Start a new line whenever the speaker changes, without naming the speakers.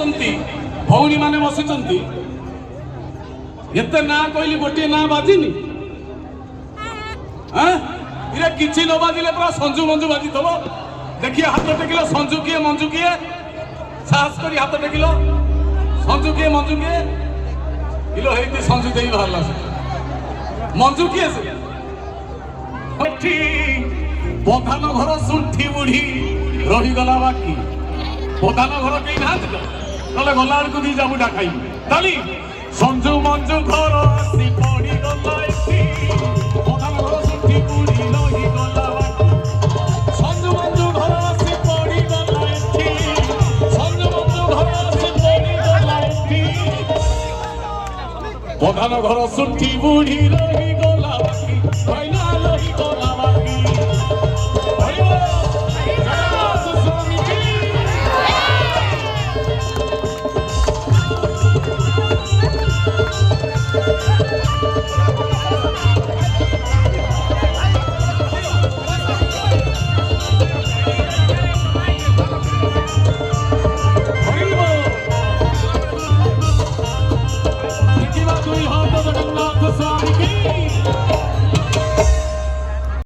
ବସିଛନ୍ତି ଭଉଣୀମାନେ ବସିଛନ୍ତି ଏତେ ନାଁ କହିଲି ଗୋଟିଏ ନାଁ ବାଜିନି ଇରେ କିଛି ନ ବାଜିଲେ ପୁରା ସଞ୍ଜୁ ମଞ୍ଜୁ ବାଜିଥିବ ଦେଖିଏ ହାତ ଟେକିଲ ସଞ୍ଜୁ କିଏ ମଞ୍ଜୁ କିଏ ସାହସ କରି ହାତ ଟେକିଲ ସଞ୍ଜୁ କିଏ ମଞ୍ଜୁ କିଏ ଇଲୋ ହେଇତି ସଞ୍ଜୁ ଦେଇ ବାହାରିଲା ସେ ମଞ୍ଜୁ କିଏ ସେ ପ୍ରଧାନ ଘର ଶୁଣ୍ଠି ବୁଢୀ ରହିଗଲା ବାକି প্রধান ঘর কেই নাহাନ୍ତି তাহলে গলা বেড়ে দুই জাবুটা খাইবি তালি সঞ্জু মঞ্জু ঘর আসি পড়ি গলা এটি প্রধান ঘর শুদ্ধি বুড়ি রহি গলা বাকি সঞ্জু মঞ্জু ঘর আসি পড়ি গলা এটি সঞ্জু মঞ্জু ঘর আসি পড়ি গলা এটি প্রধান ঘর শুদ্ধি বুড়ি রহি গলা বাকি কইনা রহি গলা বাকি
Thank you.